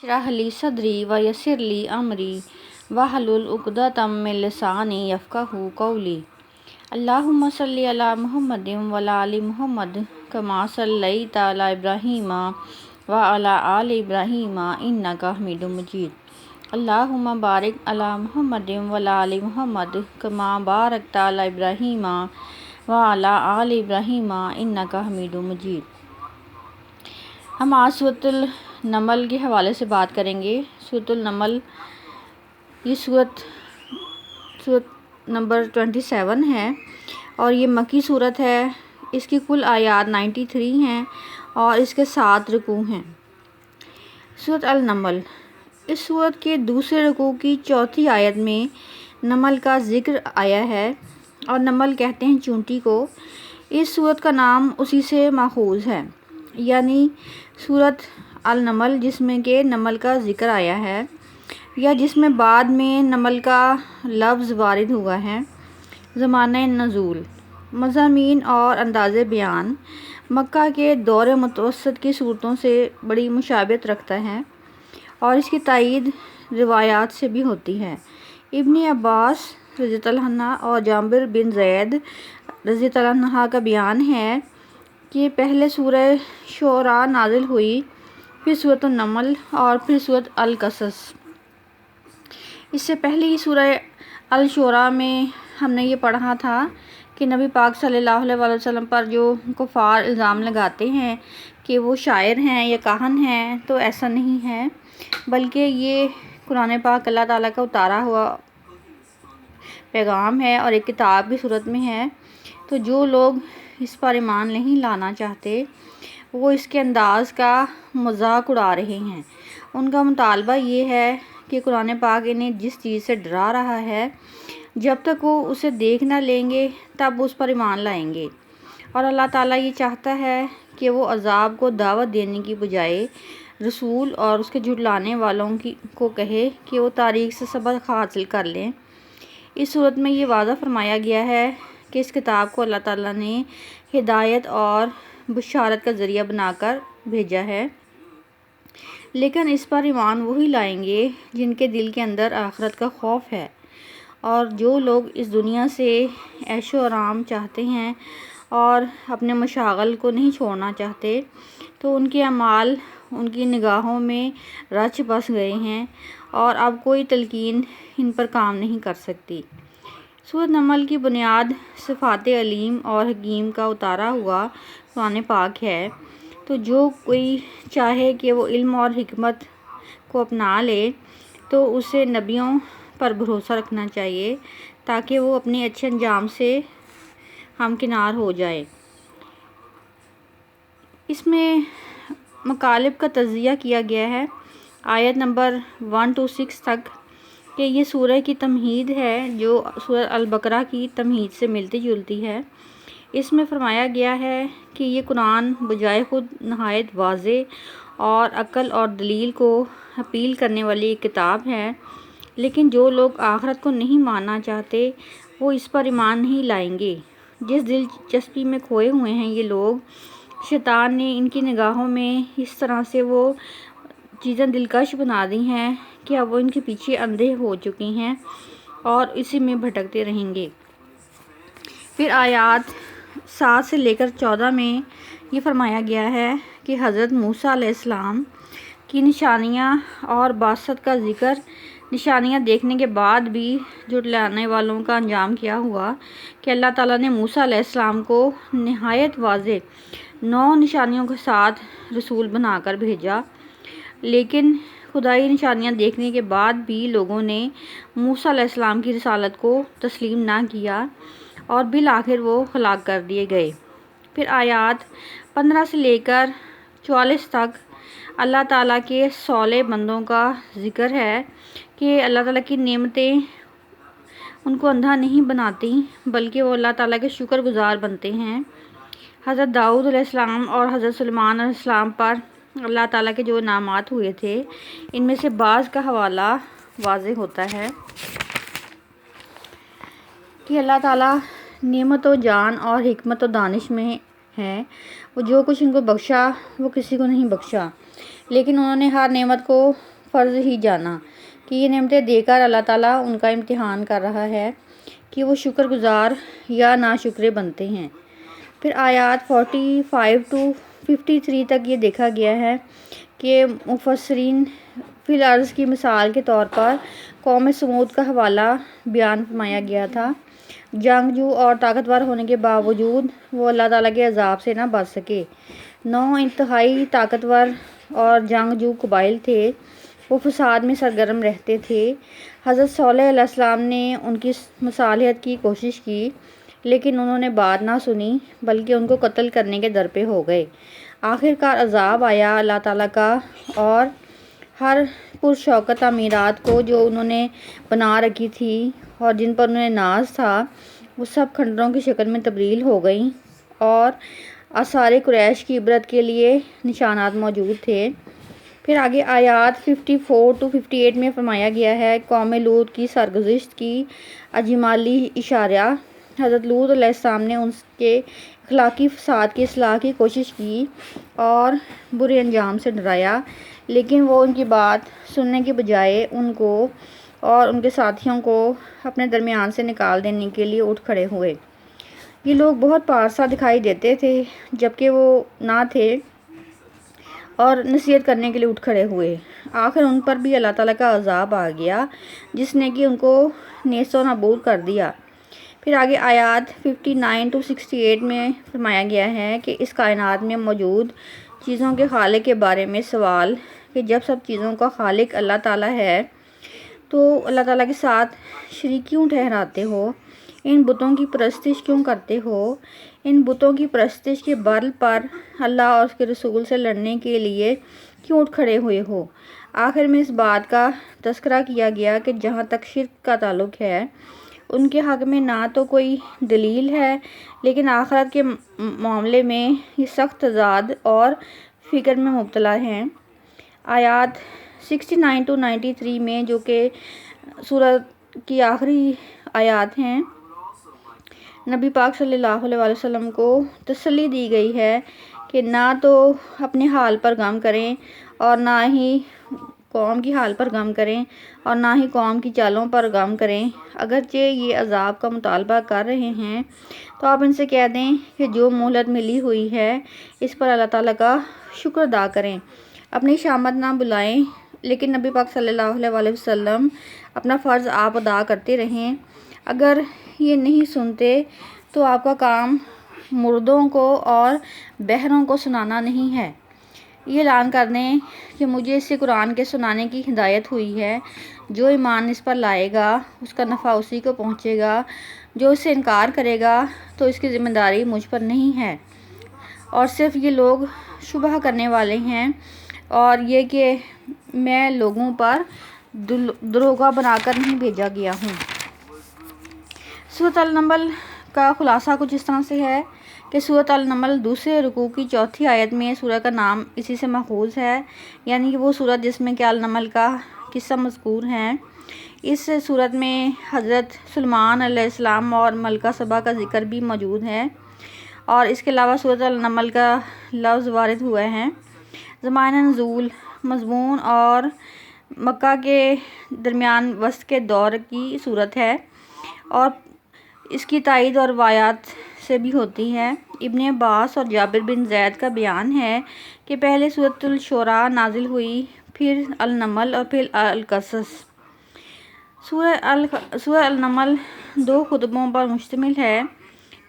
اشرح لی صدری ویسر لی امری واحلل عقدۃ من لسانی یفقہوا قولی۔ اللہم صلی علی محمد وعلی آل محمد کما صلیت علی ابراہیم وعلی آل ابراہیم انک حمید مجید۔ اللہم بارک علی محمد وعلی آل محمد کما بارکت علی ابراہیم وعلی آل ابراہیم انک حمید مجید۔ ہم آج سورۃ النمل کے حوالے سے بات کریں گے۔ سورۃ النمل یہ سورۃ نمبر 27 ہے اور یہ مکی سورت ہے۔ اس کی کل آیات 93 ہیں اور اس کے 7 رکوع ہیں۔ سورۃ النمل، اس سورت کے دوسرے رکوع کی چوتھی آیت میں نمل کا ذکر آیا ہے اور نمل کہتے ہیں چونٹی کو۔ اس سورت کا نام اسی سے ماخوذ ہے، یعنی سورۃ النمل جس میں کہ نمل کا ذکر آیا ہے یا جس میں بعد میں نمل کا لفظ وارد ہوا ہے۔ زمانہ نزول، مضامین اور انداز بیان مکہ کے دور متوسط کی صورتوں سے بڑی مشابہت رکھتا ہے اور اس کی تائید روایات سے بھی ہوتی ہے۔ ابن عباس رضی اللہ عنہ اور جابر بن زید رضی اللہ عنہ کا بیان ہے کہ پہلے سورہ شعراء نازل ہوئی، پھر سورۃ النمل اور پھر سورۃ القصص۔ اس سے پہلے ہی سورہ الشعراء میں ہم نے یہ پڑھا تھا کہ نبی پاک صلی اللہ علیہ وسلم پر جو کفار الزام لگاتے ہیں کہ وہ شاعر ہیں یا کاہن ہیں، تو ایسا نہیں ہے، بلکہ یہ قرآن پاک اللہ تعالیٰ کا اتارا ہوا پیغام ہے اور ایک کتاب کی صورت میں ہے۔ تو جو لوگ اس پر ایمان نہیں لانا چاہتے وہ اس کے انداز کا مذاق اڑا رہے ہیں۔ ان کا مطالبہ یہ ہے کہ قرآن پاک انہیں جس چیز سے ڈرا رہا ہے، جب تک وہ اسے دیکھ نہ لیں گے تب اس پر ایمان لائیں گے، اور اللہ تعالیٰ یہ چاہتا ہے کہ وہ عذاب کو دعوت دینے کی بجائے رسول اور اس کے جھٹلانے والوں کو کہے کہ وہ تاریخ سے سبق حاصل کر لیں۔ اس صورت میں یہ واضح فرمایا گیا ہے کہ اس کتاب کو اللہ تعالیٰ نے ہدایت اور بشارت کا ذریعہ بنا کر بھیجا ہے، لیکن اس پر ایمان وہی لائیں گے جن کے دل کے اندر آخرت کا خوف ہے، اور جو لوگ اس دنیا سے عیش و آرام چاہتے ہیں اور اپنے مشاغل کو نہیں چھوڑنا چاہتے، تو ان کے اعمال ان کی نگاہوں میں رچ بس گئے ہیں اور اب کوئی تلقین ان پر کام نہیں کر سکتی۔ سورۃ نمل کی بنیاد صفات علیم اور حکیم کا اتارا ہوا قرآن پاک ہے، تو جو کوئی چاہے کہ وہ علم اور حکمت کو اپنا لے تو اسے نبیوں پر بھروسہ رکھنا چاہیے تاکہ وہ اپنے اچھے انجام سے ہمکنار ہو جائے۔ اس میں مکالب کا تجزیہ کیا گیا ہے آیت نمبر 1 to 6 تک، کہ یہ سورہ کی تمہید ہے جو سورہ البقرہ کی تمہید سے ملتی جلتی ہے۔ اس میں فرمایا گیا ہے کہ یہ قرآن بجائے خود نہایت واضح اور عقل اور دلیل کو اپیل کرنے والی ایک کتاب ہے، لیکن جو لوگ آخرت کو نہیں ماننا چاہتے وہ اس پر ایمان نہیں لائیں گے۔ جس دلچسپی میں کھوئے ہوئے ہیں یہ لوگ، شیطان نے ان کی نگاہوں میں اس طرح سے وہ چیزیں دلکش بنا دی ہیں کہ اب وہ ان کے پیچھے اندھے ہو چکے ہیں اور اسی میں بھٹکتے رہیں گے۔ پھر آیات 7 سے لے کر 14 میں یہ فرمایا گیا ہے کہ حضرت موسیٰ علیہ السلام کی نشانیاں اور بعثت کا ذکر۔ نشانیاں دیکھنے کے بعد بھی جھٹلانے والوں کا انجام کیا ہوا کہ اللہ تعالیٰ نے موسیٰ علیہ السلام کو نہایت واضح 9 نشانیوں کے ساتھ رسول بنا کر بھیجا، لیکن خدائی نشانیاں دیکھنے کے بعد بھی لوگوں نے موسیٰ علیہ السلام کی رسالت کو تسلیم نہ کیا اور بالآخر وہ ہلاک کر دیے گئے۔ پھر آیات 15 سے لے کر 44 تک اللہ تعالیٰ کے صالح بندوں کا ذکر ہے کہ اللہ تعالیٰ کی نعمتیں ان کو اندھا نہیں بناتی بلکہ وہ اللہ تعالیٰ کے شکر گزار بنتے ہیں۔ حضرت داؤد علیہ السلام اور حضرت سلیمان علیہ السلام پر اللہ تعالیٰ کے جو انعامات ہوئے تھے، ان میں سے بعض کا حوالہ واضح ہوتا ہے کہ اللہ تعالیٰ نعمت و جان اور حکمت و دانش میں ہے۔ وہ جو کچھ ان کو بخشا وہ کسی کو نہیں بخشا۔ لیکن انہوں نے ہر نعمت کو فرض ہی جانا کہ یہ نعمتیں دے کر اللہ تعالیٰ ان کا امتحان کر رہا ہے کہ وہ شکر گزار یا ناشکرے بنتے ہیں۔ پھر آیات 45 to 53 تک یہ دیکھا گیا ہے کہ مفسرین فی الارض کی مثال کے طور پر قوم سمود کا حوالہ بیان فرمایا گیا تھا۔ جنگجو اور طاقتور ہونے کے باوجود وہ اللہ تعالیٰ کے عذاب سے نہ بچ سکے۔ 9 انتہائی طاقتور اور جنگجو قبائل تھے، وہ فساد میں سرگرم رہتے تھے۔ حضرت صالح علیہ السلام نے ان کی مصالحت کی کوشش کی، لیکن انہوں نے بات نہ سنی بلکہ ان کو قتل کرنے کے در پہ ہو گئے۔ آخر کار عذاب آیا اللہ تعالیٰ کا، اور ہر پرشوکت تعمیرات کو جو انہوں نے بنا رکھی تھی اور جن پر انہوں نے ناز تھا، وہ سب کھنڈروں کی شکل میں تبدیل ہو گئیں، اور آثار قریش کی عبرت کے لیے نشانات موجود تھے۔ پھر آگے آیات 54 to 58 میں فرمایا گیا ہے قوم لوط کی سرگزشت کی اجمالی اشارہ۔ حضرت لوط علیہ السلام نے ان کے اخلاقی فساد کی اصلاح کی کوشش کی اور برے انجام سے ڈرایا، لیکن وہ ان کی بات سننے کے بجائے ان کو اور ان کے ساتھیوں کو اپنے درمیان سے نکال دینے کے لیے اٹھ کھڑے ہوئے۔ یہ لوگ بہت پارسا دکھائی دیتے تھے جبکہ وہ نہ تھے، اور نصیحت کرنے کے لیے اٹھ کھڑے ہوئے۔ آخر ان پر بھی اللہ تعالیٰ کا عذاب آ گیا جس نے کہ ان کو نیست و نابود کر دیا۔ پھر آگے آیات 59 to 68 میں فرمایا گیا ہے کہ اس کائنات میں موجود چیزوں کے خالق کے بارے میں سوال کہ جب سب چیزوں کا خالق اللہ تعالیٰ ہے تو اللہ تعالیٰ کے ساتھ شریک کیوں ٹھہراتے ہو؟ ان بتوں کی پرستش کیوں کرتے ہو؟ ان بتوں کی پرستش کے بل پر اللہ اور اس کے رسول سے لڑنے کے لیے کیوں اٹھ کھڑے ہوئے ہو؟ آخر میں اس بات کا تذکرہ کیا گیا کہ جہاں تک شرک کا تعلق ہے ان کے حق میں نہ تو کوئی دلیل ہے، لیکن آخرت کے معاملے میں یہ سخت تضاد اور فکر میں مبتلا ہیں۔ آیات 69 to 93 میں جو کہ سورۃ کی آخری آیات ہیں، نبی پاک صلی اللہ علیہ وسلم کو تسلی دی گئی ہے کہ نہ تو اپنے حال پر غم کریں اور نہ ہی قوم کی حال پر غم کریں اور نہ ہی قوم کی چالوں پر غم کریں۔ اگرچہ یہ عذاب کا مطالبہ کر رہے ہیں تو آپ ان سے کہہ دیں کہ جو مہلت ملی ہوئی ہے اس پر اللہ تعالیٰ کا شکر ادا کریں، اپنی شامت نہ بلائیں، لیکن نبی پاک صلی اللہ علیہ وسلم اپنا فرض آپ ادا کرتے رہیں۔ اگر یہ نہیں سنتے تو آپ کا کام مردوں کو اور بہروں کو سنانا نہیں ہے۔ یہ اعلان کر دیں کہ مجھے اس سے قرآن کے سنانے کی ہدایت ہوئی ہے، جو ایمان اس پر لائے گا اس کا نفع اسی کو پہنچے گا، جو اس سے انکار کرے گا تو اس کی ذمہ داری مجھ پر نہیں ہے، اور صرف یہ لوگ شبہ کرنے والے ہیں، اور یہ کہ میں لوگوں پر دروغہ بنا کر نہیں بھیجا گیا ہوں۔ سورۃ النمل کا خلاصہ کچھ اس طرح سے ہے کہ سورۃ النمل دوسرے رکوع کی چوتھی آیت میں سورہ کا نام اسی سے ماخوذ ہے، یعنی کہ وہ سورت جس میں کہ النمل کا قصہ مذکور ہے۔ اس سورت میں حضرت سلیمان علیہ السلام اور ملکہ سبا کا ذکر بھی موجود ہے، اور اس کے علاوہ سورۃ النمل کا لفظ وارد ہوا ہے۔ زمانہ نزول مضمون اور مکہ کے درمیان وسط کے دور کی صورت ہے، اور اس کی تائید اور روایات سے بھی ہوتی ہے۔ ابن عباس اور جابر بن زید کا بیان ہے کہ پہلے سورۃ الشعراء نازل ہوئی، پھر النمل اور پھر القصص۔ سورہ النمل 2 خطبوں پر مشتمل ہے۔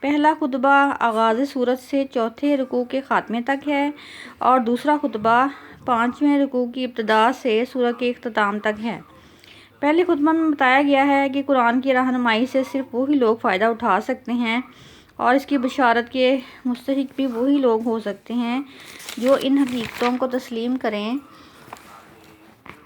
پہلا خطبہ آغاز سورت سے چوتھے رکوع کے خاتمے تک ہے، اور دوسرا خطبہ 5ویں رکوع کی ابتدا سے سورہ کے اختتام تک ہے۔ پہلے خطبہ میں بتایا گیا ہے کہ قرآن کی رہنمائی سے صرف وہی لوگ فائدہ اٹھا سکتے ہیں، اور اس کی بشارت کے مستحق بھی وہی لوگ ہو سکتے ہیں جو ان حقیقتوں کو تسلیم کریں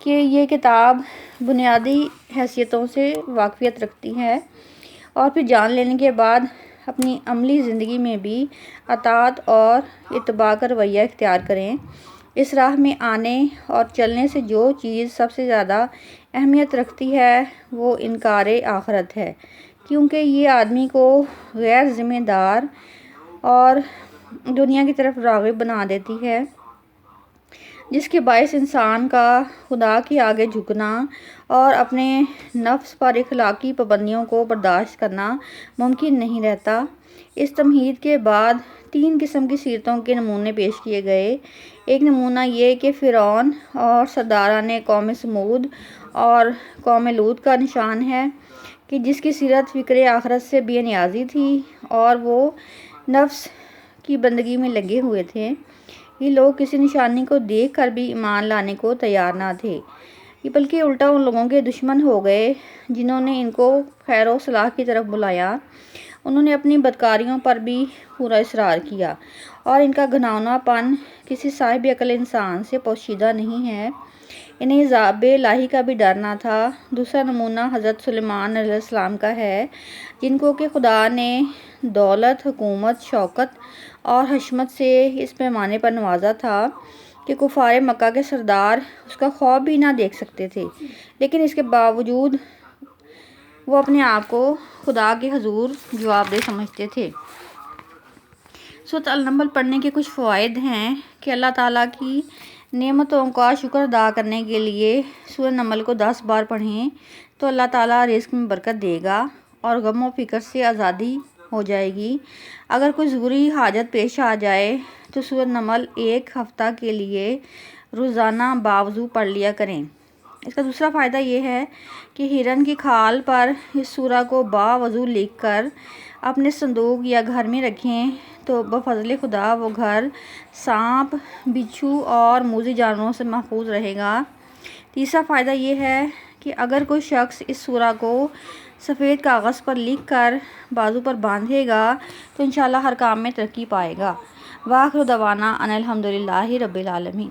کہ یہ کتاب بنیادی حیثیتوں سے واقفیت رکھتی ہے، اور پھر جان لینے کے بعد اپنی عملی زندگی میں بھی اطاعت اور اتباع کا رویہ اختیار کریں۔ اس راہ میں آنے اور چلنے سے جو چیز سب سے زیادہ اہمیت رکھتی ہے وہ انکار آخرت ہے، کیونکہ یہ آدمی کو غیر ذمہ دار اور دنیا کی طرف راغب بنا دیتی ہے۔ جس کے باعث انسان کا خدا کے آگے جھکنا اور اپنے نفس پر اخلاقی پابندیوں کو برداشت کرنا ممکن نہیں رہتا۔ اس تمہید کے بعد 3 قسم کی سیرتوں کے نمونے پیش کیے گئے۔ ایک نمونہ یہ کہ فرعون اور سرداران قوم سمود اور قوم لوط کا نشان ہے کہ جس کی سیرت فکر آخرت سے بے نیازی تھی اور وہ نفس کی بندگی میں لگے ہوئے تھے۔ یہ لوگ کسی نشانی کو دیکھ کر بھی ایمان لانے کو تیار نہ تھے، بلکہ الٹا ان لوگوں کے دشمن ہو گئے جنہوں نے ان کو خیر و صلاح کی طرف بلایا۔ انہوں نے اپنی بدکاریوں پر بھی پورا اصرار کیا اور ان کا گھناؤنا پن کسی صاحب عقل انسان سے پوشیدہ نہیں ہے۔ انہیں عذاب الہی کا بھی ڈر نہ تھا۔ دوسرا نمونہ حضرت سلیمان علیہ السلام کا ہے، جن کو کہ خدا نے دولت، حکومت، شوکت اور حشمت سے اس پیمانے پر نوازا تھا کہ کفار مکہ کے سردار اس کا خواب بھی نہ دیکھ سکتے تھے، لیکن اس کے باوجود وہ اپنے آپ کو خدا کے حضور جواب دہ سمجھتے تھے۔ سورۃ النمل پڑھنے کے کچھ فوائد ہیں کہ اللہ تعالیٰ کی نعمتوں کا شکر ادا کرنے کے لیے سورۃ نمل کو 10 بار پڑھیں تو اللہ تعالیٰ رزق میں برکت دے گا اور غم و فکر سے آزادی ہو جائے گی۔ اگر کوئی ضروری حاجت پیش آ جائے تو سورۃ نمل 1 ہفتہ کے لیے روزانہ باوضو پڑھ لیا کریں۔ اس کا دوسرا فائدہ یہ ہے کہ ہرن کی کھال پر اس سورہ کو باوضو لکھ کر اپنے صندوق یا گھر میں رکھیں تو بفضل خدا وہ گھر سانپ، بچھو اور موذی جانوروں سے محفوظ رہے گا۔ تیسرا فائدہ یہ ہے کہ اگر کوئی شخص اس سورہ کو سفید کاغذ پر لکھ کر بازو پر باندھے گا تو انشاءاللہ ہر کام میں ترقی پائے گا۔ وآخر دعوانا ان الحمدللہ رب العالمین۔